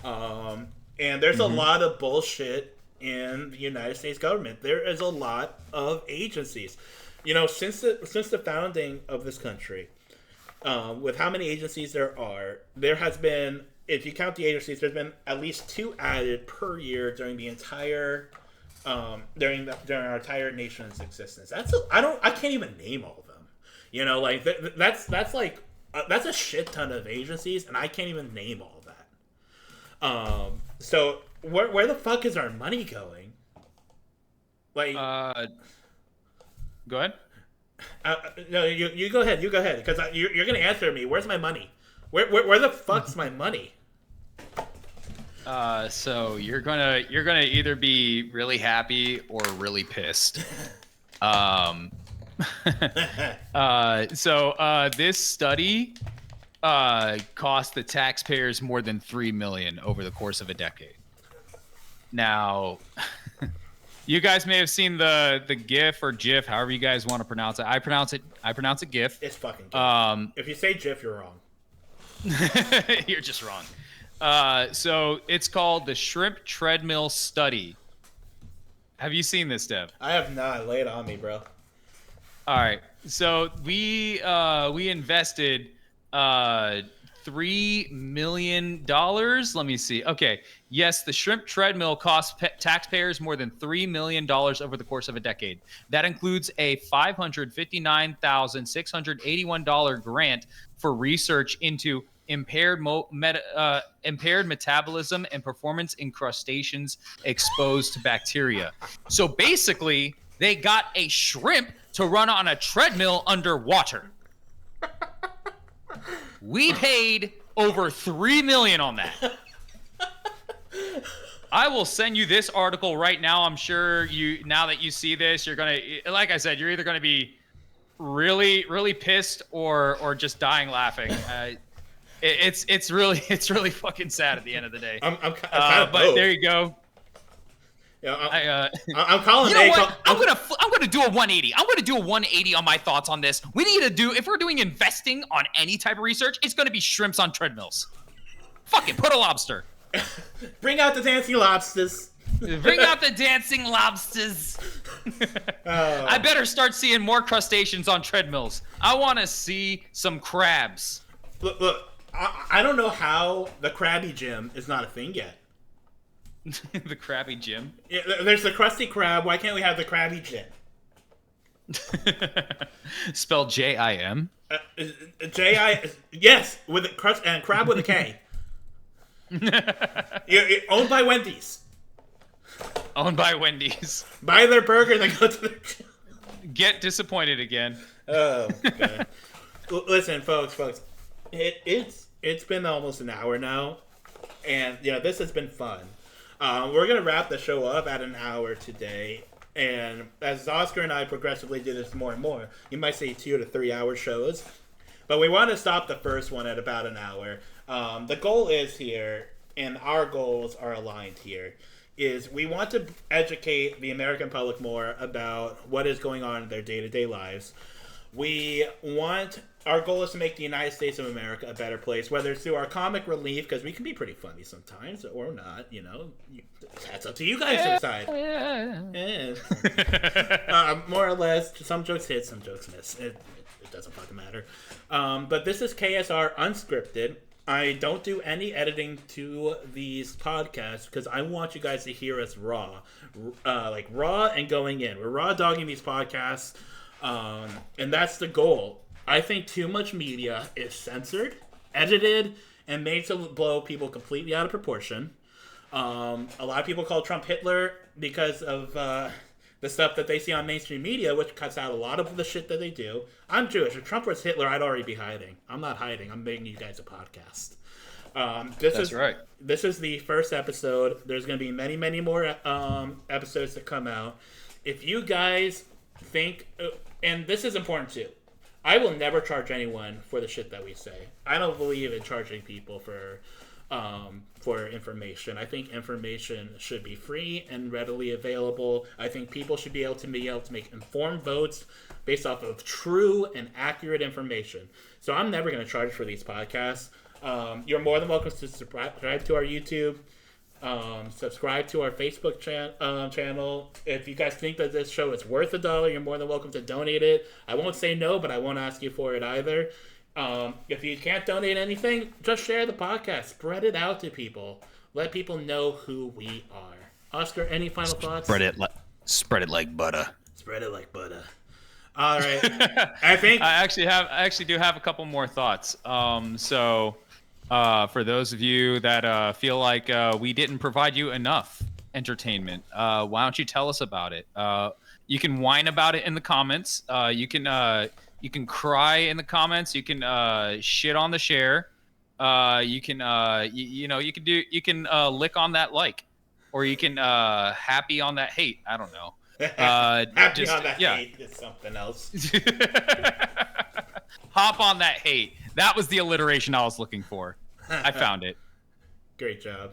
A: And there's a lot of bullshit in the United States government. There is a lot of agencies. Since the founding of this country, with how many agencies there has been, if you count the agencies, there's been at least 2 added per year during the entire during our entire nation's existence. I can't even name all of them. That's a shit ton of agencies, and I can't even name all that. So where the fuck is our money going? Like,
C: go ahead.
A: No, you go ahead. You go ahead, because you're gonna answer me. Where's my money? Where the fuck's my money?
C: So you're gonna either be really happy or really pissed. This study cost the taxpayers more than $3 million over the course of a decade. Now, you guys may have seen the GIF or GIF, however you guys want to pronounce it. I pronounce it GIF.
A: It's fucking GIF. If you say GIF, you're wrong.
C: You're just wrong. So it's called the Shrimp Treadmill Study. Have you seen this, Dev?
A: I have not. Lay it on me, bro.
C: All right. So we invested $3 million. Let me see. Okay. Yes, the Shrimp Treadmill cost taxpayers more than $3 million over the course of a decade. That includes a $559,681 grant for research into impaired metabolism and performance in crustaceans exposed to bacteria. So basically, they got a shrimp to run on a treadmill underwater. We paid over $3 million on that. I will send you this article right now. I'm sure now that you see this, you're gonna, like I said, you're either gonna be really, really pissed or just dying laughing. It's really fucking sad at the end of the day.
A: I'm kind of
C: but there you go.
A: Yeah, I'm calling.
C: You know what? I'm gonna do a 180. I'm gonna do a 180 on my thoughts on this. We need to do, if we're doing investing on any type of research, it's gonna be shrimps on treadmills. Fucking put a lobster.
A: Bring out the dancing lobsters.
C: Bring out the dancing lobsters. I better start seeing more crustaceans on treadmills. I want to see some crabs.
A: Look. I don't know how the Krabby Gym is not a thing yet.
C: The Krabby Gym?
A: Yeah, there's the Krusty Krab. Why can't we have the Krabby Gym?
C: Spelled J-I-M?
A: J-I... Yes, with a crust and crab with a K. Owned by Wendy's.
C: Owned by Wendy's.
A: Buy their burger and then go to their gym.
C: Get disappointed again.
A: Oh, God. Listen, folks. It's been almost an hour now, and this has been fun. We're gonna wrap the show up at an hour today, and as Oscar and I progressively do this more and more, you might see 2 to 3 hour shows, but we want to stop the first one at about an hour. The goal is here, and our goals are aligned here, is we want to educate the American public more about what is going on in their day-to-day lives. Our goal is to make the United States of America a better place, whether it's through our comic relief, because we can be pretty funny sometimes, or not, that's up to you guys to decide. More or less, some jokes hit, some jokes miss. It doesn't fucking matter. But this is KSR Unscripted. I don't do any editing to these podcasts because I want you guys to hear us raw. Raw and going in. We're raw dogging these podcasts, and that's the goal. I think too much media is censored, edited, and made to blow people completely out of proportion. A lot of people call Trump Hitler because of the stuff that they see on mainstream media, which cuts out a lot of the shit that they do. I'm Jewish. If Trump was Hitler, I'd already be hiding. I'm not hiding. I'm making you guys a podcast. That's right. This is the first episode. There's going to be many, many more episodes that come out. If you guys think, and this is important too, I will never charge anyone for the shit that we say. I don't believe in charging people for information. I think information should be free and readily available. I think people should be able to make informed votes based off of true and accurate information. So I'm never going to charge for these podcasts. You're more than welcome to subscribe to our YouTube. Subscribe to our Facebook channel. If you guys think that this show is worth $1, you're more than welcome to donate it. I won't say no, but I won't ask you for it either. If you can't donate anything, just share the podcast. Spread it out to people. Let people know who we are. Oscar, any final thoughts?
C: Spread it like butter.
A: Spread it like butter. All right. I
B: actually do have a couple more thoughts. For those of you that feel like we didn't provide you enough entertainment, why don't you tell us about it? You can whine about it in the comments. You can cry in the comments. You can shit on the share. You can you can lick on that like, or you can happy on that hate. I don't know.
A: Happy on that hate is something else.
B: Hop on that hate. That was the alliteration I was looking for. I found it.
A: Great job.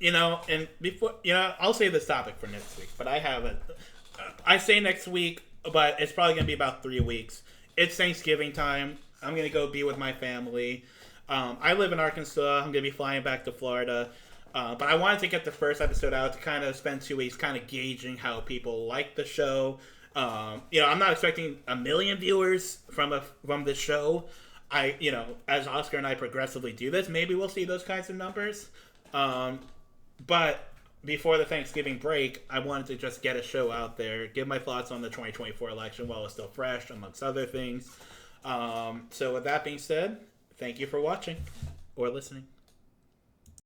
A: And before, I'll save this topic for next week, but I have it. I say next week, but it's probably going to be about 3 weeks. It's Thanksgiving time. I'm going to go be with my family. I live in Arkansas. I'm going to be flying back to Florida. But I wanted to get the first episode out to kind of spend 2 weeks kind of gauging how people like the show. I'm not expecting 1 million viewers from the show. As Oscar and I progressively do this, maybe we'll see those kinds of numbers. But before the Thanksgiving break, I wanted to just get a show out there, give my thoughts on the 2024 election while it's still fresh, amongst other things. So with that being said, thank you for watching or listening.